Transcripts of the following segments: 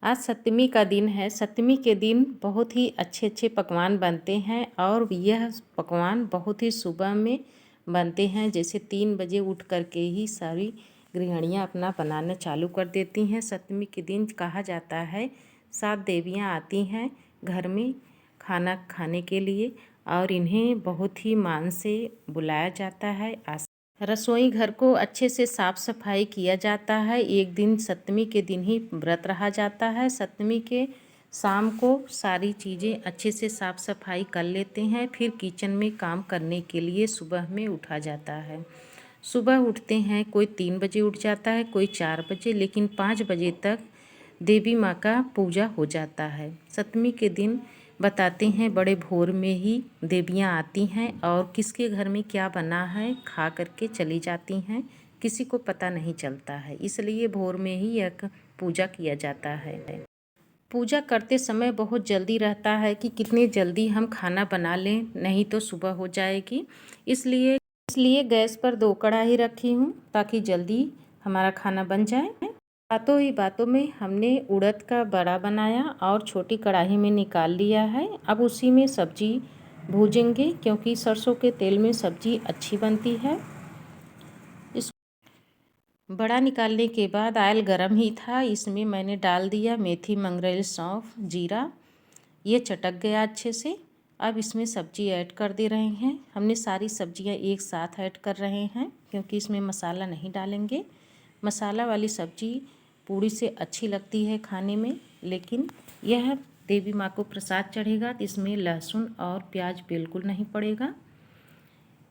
आज सप्तमी का दिन है। सप्तमी के दिन बहुत ही अच्छे अच्छे पकवान बनते हैं और यह पकवान बहुत ही सुबह में बनते हैं। जैसे 3 बजे उठ कर के ही सारी गृहिणियाँ अपना बनाना चालू कर देती हैं। सप्तमी के दिन कहा जाता है 7 देवियाँ आती हैं घर में खाना खाने के लिए और इन्हें बहुत ही मान से बुलाया जाता है। रसोई घर को अच्छे से साफ़ सफाई किया जाता है। एक दिन सप्तमी के दिन ही व्रत रहा जाता है। सप्तमी के शाम को सारी चीज़ें अच्छे से साफ़ सफाई कर लेते हैं। फिर किचन में काम करने के लिए सुबह में उठा जाता है। सुबह उठते हैं, कोई 3 बजे उठ जाता है, कोई 4 बजे, लेकिन 5 बजे तक देवी माँ का पूजा हो जाता है। सप्तमी के दिन बताते हैं बड़े भोर में ही देवियाँ आती हैं और किसके घर में क्या बना है खा करके चली जाती हैं, किसी को पता नहीं चलता है। इसलिए भोर में ही यह पूजा किया जाता है। पूजा करते समय बहुत जल्दी रहता है कि कितनी जल्दी हम खाना बना लें, नहीं तो सुबह हो जाएगी। इसलिए गैस पर 2 कढ़ाई रखी हूँ ताकि जल्दी हमारा खाना बन जाए। बातों ही बातों में हमने उड़द का बड़ा बनाया और छोटी कढ़ाई में निकाल लिया है। अब उसी में सब्जी भूजेंगे क्योंकि सरसों के तेल में सब्जी अच्छी बनती है। इस बड़ा निकालने के बाद ऑयल गरम ही था, इसमें मैंने डाल दिया मेथी, मंगरेल, सौंफ, जीरा। ये चटक गया अच्छे से। अब इसमें सब्जी ऐड कर दे रहे हैं। हमने सारी सब्जियां एक साथ ऐड कर रहे हैं क्योंकि इसमें मसाला नहीं डालेंगे। मसाला वाली सब्जी पूड़ी से अच्छी लगती है खाने में, लेकिन यह देवी माँ को प्रसाद चढ़ेगा तो इसमें लहसुन और प्याज बिल्कुल नहीं पड़ेगा।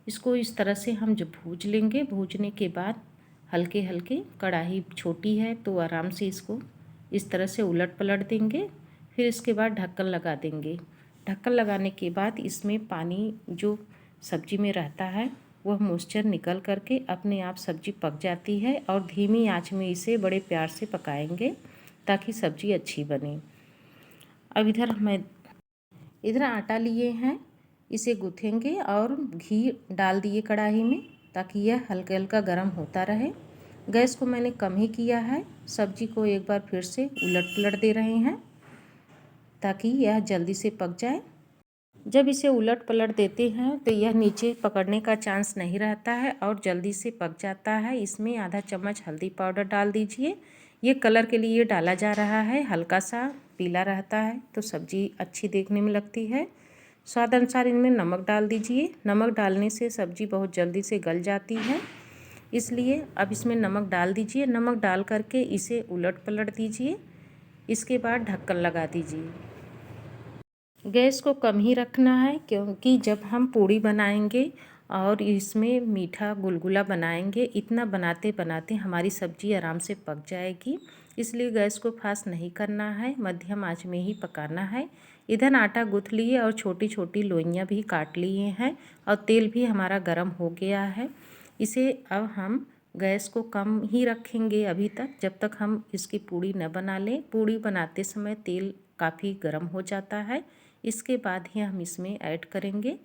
इसको इस तरह से हम जब भूज लेंगे, भूजने के बाद हल्के हल्के, कढ़ाई छोटी है तो आराम से इसको इस तरह से उलट पलट देंगे। फिर इसके बाद ढक्कन लगा देंगे। ढक्कन लगाने के बाद इसमें पानी जो सब्जी में रहता है वह मॉइस्चर निकल करके अपने आप सब्जी पक जाती है और धीमी आंच में इसे बड़े प्यार से पकाएंगे ताकि सब्जी अच्छी बने। अब इधर आटा लिए हैं, इसे गूँथेंगे और घी डाल दिए कढ़ाई में ताकि यह हल्का हल्का गर्म होता रहे। गैस को मैंने कम ही किया है। सब्जी को एक बार फिर से उलट पलट दे रहे हैं ताकि यह जल्दी से पक जाए। जब इसे उलट पलट देते हैं तो यह नीचे पकड़ने का चांस नहीं रहता है और जल्दी से पक जाता है। इसमें आधा चम्मच हल्दी पाउडर डाल दीजिए। ये कलर के लिए डाला जा रहा है, हल्का सा पीला रहता है तो सब्जी अच्छी देखने में लगती है। स्वाद अनुसार इनमें नमक डाल दीजिए। नमक डालने से सब्जी बहुत जल्दी से गल जाती है, इसलिए अब इसमें नमक डाल दीजिए। नमक डाल करके इसे उलट पलट दीजिए। इसके बाद ढक्कन लगा दीजिए। गैस को कम ही रखना है क्योंकि जब हम पूड़ी बनाएंगे और इसमें मीठा गुलगुला बनाएंगे, इतना बनाते बनाते हमारी सब्जी आराम से पक जाएगी। इसलिए गैस को फास्ट नहीं करना है, मध्यम आंच में ही पकाना है। इधर आटा गूँथ लिए और छोटी छोटी लोइयाँ भी काट लिए हैं और तेल भी हमारा गर्म हो गया है। इसे अब हम गैस को कम ही रखेंगे अभी तक, जब तक हम इसकी पूड़ी न बना लें। पूड़ी बनाते समय तेल काफ़ी गर्म हो जाता है, इसके बाद ही हम इसमें ऐड करेंगे।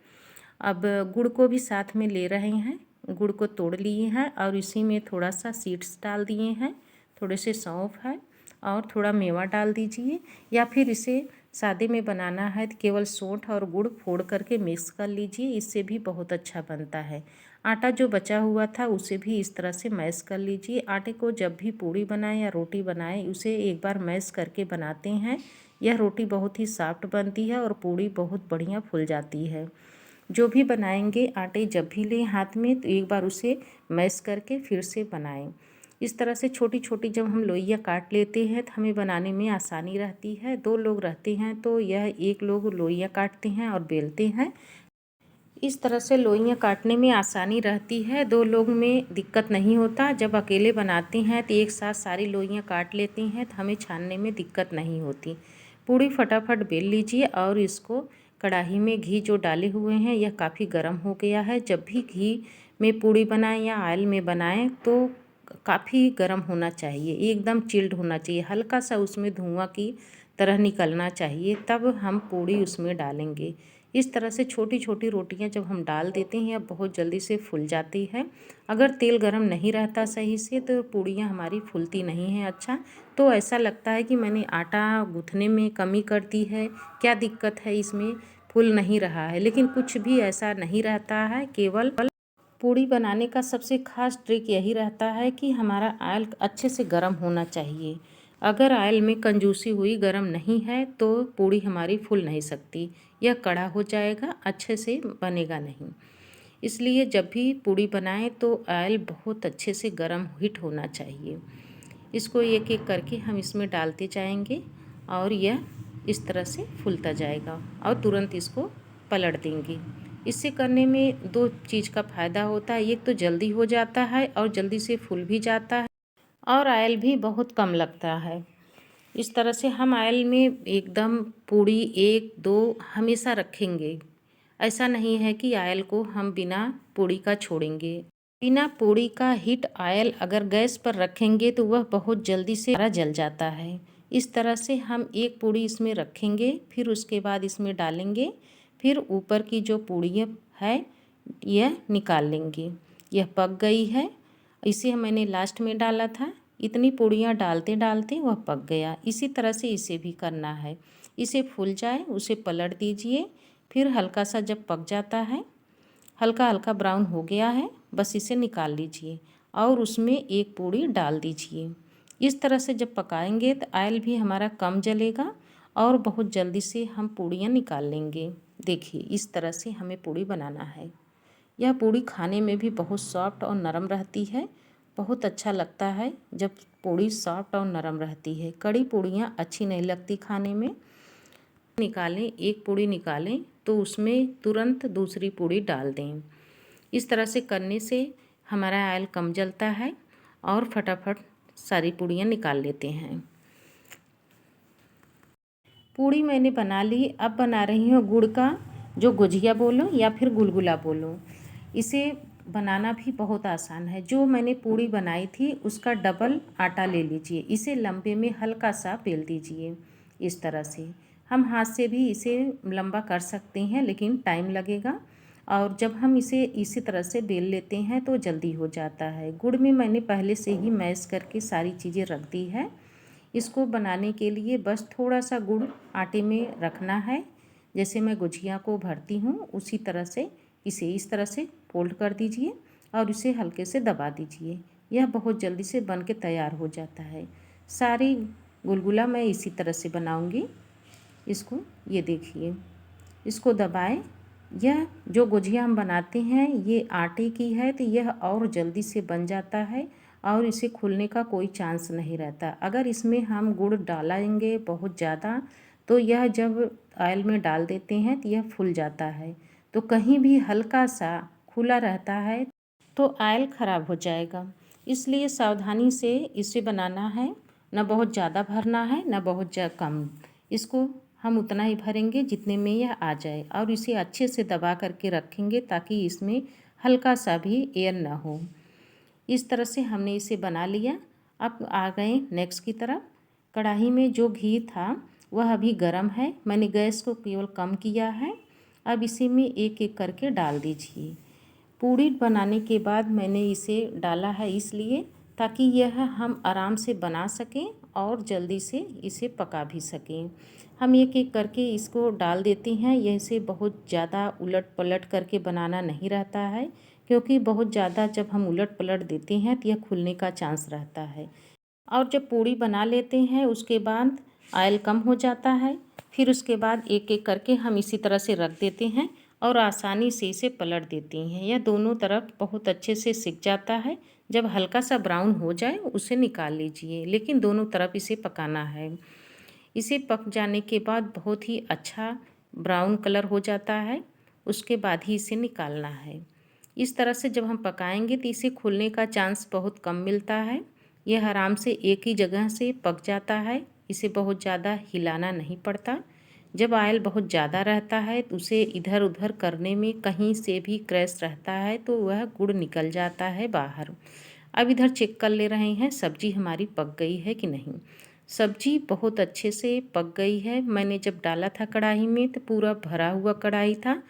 अब गुड़ को भी साथ में ले रहे हैं। गुड़ को तोड़ लिए हैं और इसी में थोड़ा सा सीड्स डाल दिए हैं, थोड़े से सौंफ है और थोड़ा मेवा डाल दीजिए। या फिर इसे सादे में बनाना है तो केवल सौंठ और गुड़ फोड़ करके मिक्स कर लीजिए, इससे भी बहुत अच्छा बनता है। आटा जो बचा हुआ था उसे भी इस तरह से मैश कर लीजिए। आटे को जब भी पूड़ी बनाएं या रोटी बनाएं उसे एक बार मैश करके बनाते हैं। यह रोटी बहुत ही सॉफ्ट बनती है और पूड़ी बहुत बढ़िया फूल जाती है। जो भी बनाएंगे आटे जब भी लें हाथ में तो एक बार उसे मैश करके फिर से बनाएं। इस तरह से छोटी छोटी जब हम लोइयाँ काट लेते हैं तो हमें बनाने में आसानी रहती है। 2 लोग रहते हैं तो यह 1 लोग लोइयाँ काटते हैं और बेलते हैं। इस तरह से लोइयाँ काटने में आसानी रहती है, 2 लोग में दिक्कत नहीं होता। जब अकेले बनाते हैं तो एक साथ सारी लोइयाँ काट लेती हैं तो हमें छानने में दिक्कत नहीं होती। पूड़ी फटाफट बेल लीजिए और इसको कढ़ाई में घी जो डाले हुए हैं यह काफ़ी गर्म हो गया है। जब भी घी में पूड़ी बनाएं या ऑयल में बनाएं तो काफ़ी गर्म होना चाहिए, एकदम चिल्ड होना चाहिए, हल्का सा उसमें धुआं की तरह निकलना चाहिए, तब हम पूड़ी उसमें डालेंगे। इस तरह से छोटी छोटी रोटियां जब हम डाल देते हैं, यह बहुत जल्दी से फूल जाती है। अगर तेल गरम नहीं रहता सही से तो पूड़ियाँ हमारी फूलती नहीं हैं अच्छा। तो ऐसा लगता है कि मैंने आटा गूँथने में कमी कर दी है, क्या दिक्कत है इसमें, फूल नहीं रहा है। लेकिन कुछ भी ऐसा नहीं रहता है। केवल पूड़ी बनाने का सबसे खास ट्रिक यही रहता है कि हमारा ऑयल अच्छे से गर्म होना चाहिए। अगर ऑयल में कंजूसी हुई, गर्म नहीं है, तो पूड़ी हमारी फूल नहीं सकती, यह कड़ा हो जाएगा, अच्छे से बनेगा नहीं। इसलिए जब भी पूड़ी बनाएं तो ऑयल बहुत अच्छे से गर्म हीट होना चाहिए। इसको एक एक करके हम इसमें डालते जाएंगे और यह इस तरह से फूलता जाएगा और तुरंत इसको पलट देंगे। इससे करने में दो चीज़ का फ़ायदा होता है, एक तो जल्दी हो जाता है और जल्दी से फूल भी जाता है और ऑयल भी बहुत कम लगता है। इस तरह से हम ऑयल में एकदम पूड़ी 1-2 हमेशा रखेंगे। ऐसा नहीं है कि ऑयल को हम बिना पूड़ी का छोड़ेंगे। बिना पूड़ी का हीट ऑयल अगर गैस पर रखेंगे तो वह बहुत जल्दी से सारा जल जाता है। इस तरह से हम एक पूड़ी इसमें रखेंगे, फिर उसके बाद इसमें डालेंगे, फिर ऊपर की जो पूड़ियाँ है यह निकाल लेंगे। यह पक गई है, इसे मैंने लास्ट में डाला था। इतनी पूड़ियाँ डालते डालते वह पक गया। इसी तरह से इसे भी करना है। इसे फूल जाए उसे पलट दीजिए, फिर हल्का सा जब पक जाता है, हल्का हल्का ब्राउन हो गया है, बस इसे निकाल लीजिए और उसमें एक पूड़ी डाल दीजिए। इस तरह से जब पकाएंगे तो ऑयल भी हमारा कम जलेगा और बहुत जल्दी से हम पूड़ियाँ निकाल लेंगे। देखिए इस तरह से हमें पूड़ी बनाना है। यह पूड़ी खाने में भी बहुत सॉफ्ट और नरम रहती है। बहुत अच्छा लगता है जब पूड़ी सॉफ्ट और नरम रहती है। कड़ी पूड़ियाँ अच्छी नहीं लगती खाने में। निकालें, एक पूड़ी निकालें तो उसमें तुरंत दूसरी पूड़ी डाल दें। इस तरह से करने से हमारा ऑयल कम जलता है और फटाफट सारी पूड़ियाँ निकाल लेते हैं। पूड़ी मैंने बना ली। अब बना रही हूँ गुड़ का, जो गुझिया बोलो या फिर गुलगुला बोलो। इसे बनाना भी बहुत आसान है। जो मैंने पूड़ी बनाई थी उसका डबल आटा ले लीजिए। इसे लंबे में हल्का सा बेल दीजिए। इस तरह से हम हाथ से भी इसे लंबा कर सकते हैं, लेकिन टाइम लगेगा। और जब हम इसे इसी तरह से बेल लेते हैं तो जल्दी हो जाता है। गुड़ में मैंने पहले से ही मैश करके सारी चीज़ें रख दी है। इसको बनाने के लिए बस थोड़ा सा गुड़ आटे में रखना है। जैसे मैं गुझिया को भरती हूँ उसी तरह से इसे इस तरह से फोल्ड कर दीजिए और इसे हल्के से दबा दीजिए। यह बहुत जल्दी से बन के तैयार हो जाता है। सारी गुलगुला मैं इसी तरह से बनाऊंगी। इसको ये देखिए, इसको दबाएं। यह जो गुझिया हम बनाते हैं ये आटे की है तो यह और जल्दी से बन जाता है और इसे खुलने का कोई चांस नहीं रहता। अगर इसमें हम गुड़ डालेंगे बहुत ज़्यादा तो यह जब ऑयल में डाल देते हैं तो यह फूल जाता है। तो कहीं भी हल्का सा खुला रहता है तो ऑयल ख़राब हो जाएगा। इसलिए सावधानी से इसे बनाना है। न बहुत ज़्यादा भरना है न बहुत कम। इसको हम उतना ही भरेंगे जितने में यह आ जाए और इसे अच्छे से दबा करके रखेंगे ताकि इसमें हल्का सा भी एयर ना हो। इस तरह से हमने इसे बना लिया। अब आ गए नेक्स्ट की तरफ। कढ़ाई में जो घी था वह अभी गर्म है। मैंने गैस को केवल कम किया है। अब इसी में एक एक करके डाल दीजिए। पूड़ी बनाने के बाद मैंने इसे डाला है इसलिए ताकि यह हम आराम से बना सकें और जल्दी से इसे पका भी सकें। हम एक एक करके इसको डाल देते हैं। यह इसे बहुत ज़्यादा उलट पलट करके बनाना नहीं रहता है, क्योंकि बहुत ज़्यादा जब हम उलट पलट देते हैं तो यह खुलने का चांस रहता है। और जब पूड़ी बना लेते हैं उसके बाद ऑयल कम हो जाता है। फिर उसके बाद एक एक करके हम इसी तरह से रख देते हैं और आसानी से इसे पलट देते हैं। यह दोनों तरफ बहुत अच्छे से सिक जाता है। जब हल्का सा ब्राउन हो जाए उसे निकाल लीजिए, लेकिन दोनों तरफ इसे पकाना है। इसे पक जाने के बाद बहुत ही अच्छा ब्राउन कलर हो जाता है, उसके बाद ही इसे निकालना है। इस तरह से जब हम पकाएंगे तो इसे खुलने का चांस बहुत कम मिलता है। यह आराम से एक ही जगह से पक जाता है। इसे बहुत ज़्यादा हिलाना नहीं पड़ता। जब ऑयल बहुत ज़्यादा रहता है तो उसे इधर उधर करने में कहीं से भी क्रैश रहता है तो वह गुड़ निकल जाता है बाहर। अब इधर चेक कर ले रहे हैं सब्जी हमारी पक गई है कि नहीं। सब्जी बहुत अच्छे से पक गई है। मैंने जब डाला था कढ़ाई में तो पूरा भरा हुआ कढ़ाई था।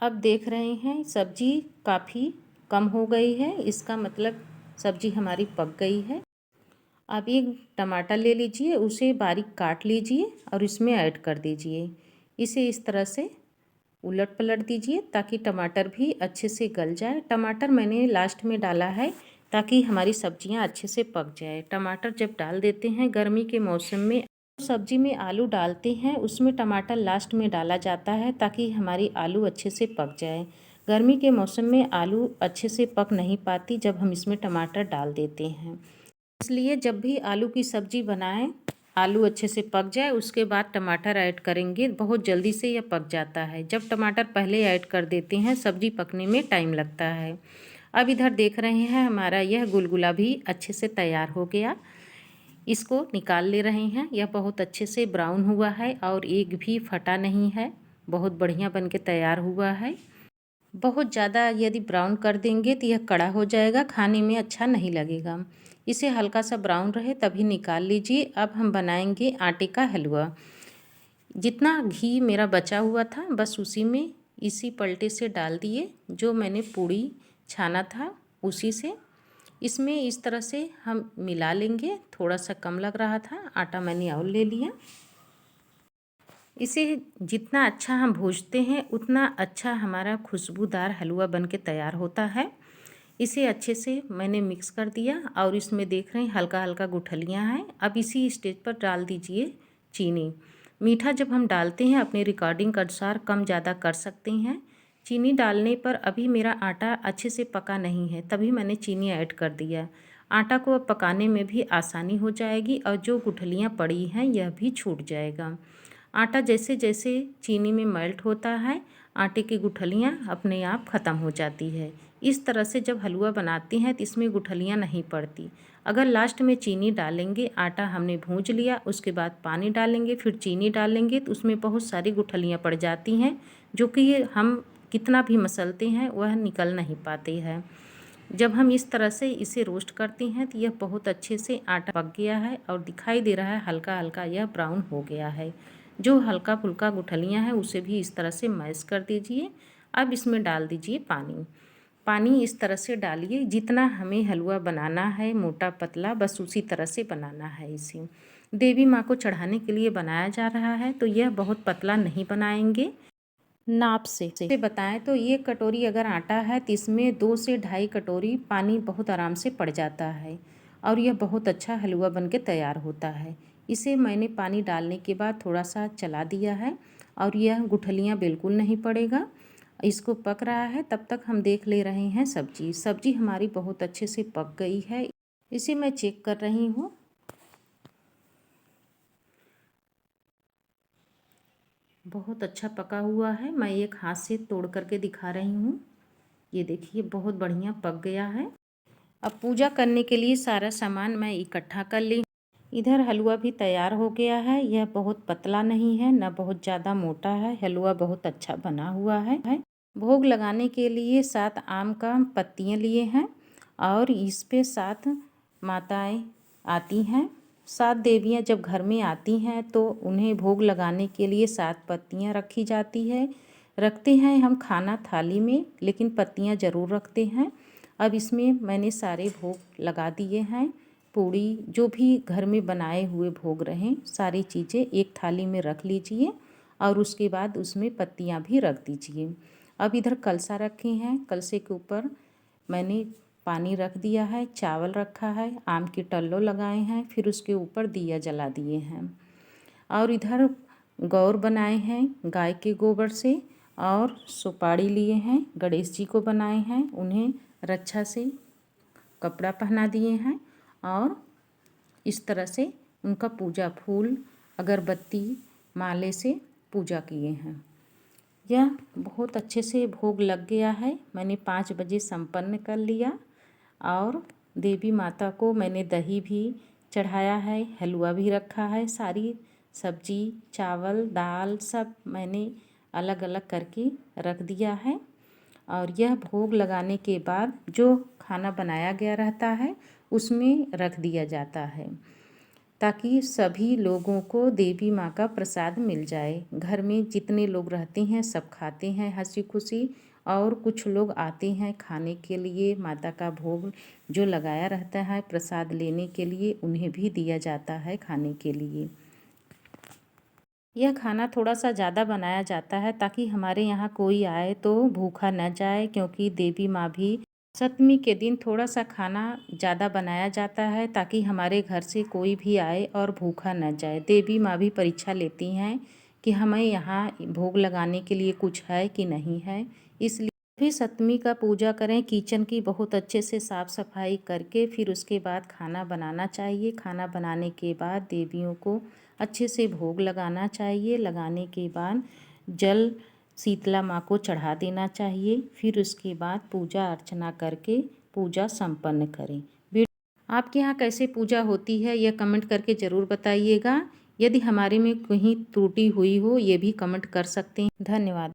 अब देख रहे हैं सब्जी काफ़ी कम हो गई है, इसका मतलब सब्जी हमारी पक गई है। अब एक टमाटर ले लीजिए, उसे बारीक काट लीजिए और इसमें ऐड कर दीजिए। इसे इस तरह से उलट पलट दीजिए ताकि टमाटर भी अच्छे से गल जाए। टमाटर मैंने लास्ट में डाला है ताकि हमारी सब्जियां अच्छे से पक जाए। टमाटर जब डाल देते हैं गर्मी के मौसम में, सब्जी में आलू डालते हैं उसमें टमाटर लास्ट में डाला जाता है ताकि हमारी आलू अच्छे से पक जाए। गर्मी के मौसम में आलू अच्छे से पक नहीं पाती जब हम इसमें टमाटर डाल देते हैं। इसलिए जब भी आलू की सब्ज़ी बनाएं, आलू अच्छे से पक जाए उसके बाद टमाटर ऐड करेंगे, बहुत जल्दी से यह पक जाता है। जब टमाटर पहले ऐड कर देते हैं सब्ज़ी पकने में टाइम लगता है। अब इधर देख रहे हैं हमारा यह गुलगुला भी अच्छे से तैयार हो गया। इसको निकाल ले रहे हैं। यह बहुत अच्छे से ब्राउन हुआ है और एक भी फटा नहीं है, बहुत बढ़िया बन के तैयार हुआ है। बहुत ज़्यादा यदि ब्राउन कर देंगे तो यह कड़ा हो जाएगा, खाने में अच्छा नहीं लगेगा। इसे हल्का सा ब्राउन रहे तभी निकाल लीजिए। अब हम बनाएंगे आटे का हलवा। जितना घी मेरा बचा हुआ था बस उसी में इसी पलटे से डाल दिए, जो मैंने पूड़ी छाना था उसी से इसमें इस तरह से हम मिला लेंगे। थोड़ा सा कम लग रहा था, आटा मैंने और ले लिया। इसे जितना अच्छा हम भूनते हैं उतना अच्छा हमारा खुशबूदार हलवा बन के तैयार होता है। इसे अच्छे से मैंने मिक्स कर दिया और इसमें देख रहे हैं हल्का हल्का गुठलियाँ हैं। अब इसी स्टेज पर डाल दीजिए चीनी। मीठा जब हम डालते हैं अपने रिकॉर्डिंग के अनुसार कम ज़्यादा कर सकते हैं। चीनी डालने पर अभी मेरा आटा अच्छे से पका नहीं है, तभी मैंने चीनी ऐड कर दिया। आटा को अब पकाने में भी आसानी हो जाएगी और जो गुठलियाँ पड़ी हैं यह भी छूट जाएगा। आटा जैसे जैसे चीनी में मेल्ट होता है आटे की गुठलियाँ अपने आप ख़त्म हो जाती है। इस तरह से जब हलवा बनाते हैं तो इसमें गुठलियाँ नहीं पड़ती। अगर लास्ट में चीनी डालेंगे, आटा हमने भूंज लिया उसके बाद पानी डालेंगे फिर चीनी डालेंगे तो उसमें बहुत सारी गुठलियाँ पड़ जाती हैं, जो कि हम कितना भी मसलते हैं वह निकल नहीं पाती है। जब हम इस तरह से इसे रोस्ट करते हैं तो यह बहुत अच्छे से आटा पक गया है और दिखाई दे रहा है हल्का हल्का यह ब्राउन हो गया है। जो हल्का फुल्का गुठलियाँ हैं उसे भी इस तरह से मैश कर दीजिए। अब इसमें डाल दीजिए पानी। पानी इस तरह से डालिए जितना हमें हलवा बनाना है, मोटा पतला बस उसी तरह से बनाना है। इसे देवी माँ को चढ़ाने के लिए बनाया जा रहा है तो यह बहुत पतला नहीं बनाएंगे। नाप से बताएं तो 1 कटोरी अगर आटा है तो इसमें 2 से ढाई कटोरी पानी बहुत आराम से पड़ जाता है और यह बहुत अच्छा हलवा बन के तैयार होता है। इसे मैंने पानी डालने के बाद थोड़ा सा चला दिया है और यह गुठलियाँ बिल्कुल नहीं पड़ेगा। इसको पक रहा है तब तक हम देख ले रहे हैं सब्जी हमारी बहुत अच्छे से पक गई है। इसे मैं चेक कर रही हूँ। बहुत अच्छा पका हुआ है। मैं एक हाथ से तोड़ करके दिखा रही हूँ। ये देखिए बहुत बढ़िया पक गया है। अब पूजा करने के लिए सारा सामान मैं इकट्ठा कर ली। इधर हलवा भी तैयार हो गया है। यह बहुत पतला नहीं है न बहुत ज़्यादा मोटा है, हलवा बहुत अच्छा बना हुआ है। भोग लगाने के लिए 7 आम का पत्तियाँ लिए हैं और इस पे 7 माताएँ आती हैं। 7 देवियाँ जब घर में आती हैं तो उन्हें भोग लगाने के लिए 7 पत्तियाँ रखी जाती है। रखते हैं हम खाना थाली में, लेकिन पत्तियाँ ज़रूर रखते हैं। अब इसमें मैंने सारे भोग लगा दिए हैं। पूड़ी जो भी घर में बनाए हुए भोग रहें सारी चीज़ें एक थाली में रख लीजिए और उसके बाद उसमें पत्तियाँ भी रख दीजिए। अब इधर कलसा रखे हैं, कलसे के ऊपर मैंने पानी रख दिया है, चावल रखा है, आम के टल्लो लगाए हैं, फिर उसके ऊपर दिया जला दिए हैं। और इधर गौर बनाए हैं गाय के गोबर से और सुपारी लिए हैं, गणेश जी को बनाए हैं, उन्हें रक्षा से कपड़ा पहना दिए हैं और इस तरह से उनका पूजा फूल अगरबत्ती माले से पूजा किए हैं। यह बहुत अच्छे से भोग लग गया है। मैंने 5 बजे संपन्न कर लिया और देवी माता को मैंने दही भी चढ़ाया है, हलवा भी रखा है, सारी सब्जी चावल दाल सब मैंने अलग अलग करके रख दिया है। और यह भोग लगाने के बाद जो खाना बनाया गया रहता है उसमें रख दिया जाता है। ताकि सभी लोगों को देवी माँ का प्रसाद मिल जाए। घर में जितने लोग रहते हैं सब खाते हैं हंसी खुशी, और कुछ लोग आते हैं खाने के लिए। माता का भोग जो लगाया रहता है प्रसाद लेने के लिए, उन्हें भी दिया जाता है खाने के लिए। यह खाना थोड़ा सा ज़्यादा बनाया जाता है ताकि हमारे यहाँ कोई आए तो भूखा न जाए, क्योंकि देवी माँ भी सप्तमी के दिन थोड़ा सा खाना ज़्यादा बनाया जाता है ताकि हमारे घर से कोई भी आए और भूखा न जाए। देवी माँ भी परीक्षा लेती हैं कि हमें यहाँ भोग लगाने के लिए कुछ है कि नहीं है। इसलिए भी सप्तमी का पूजा करें, किचन की बहुत अच्छे से साफ़ सफाई करके फिर उसके बाद खाना बनाना चाहिए। खाना बनाने के बाद देवियों को अच्छे से भोग लगाना चाहिए। लगाने के बाद जल शीतला माँ को चढ़ा देना चाहिए। फिर उसके बाद पूजा अर्चना करके पूजा संपन्न करें। आपके यहाँ कैसे पूजा होती है यह कमेंट करके ज़रूर बताइएगा। यदि हमारे में कहीं त्रुटि हुई हो ये भी कमेंट कर सकते हैं। धन्यवाद।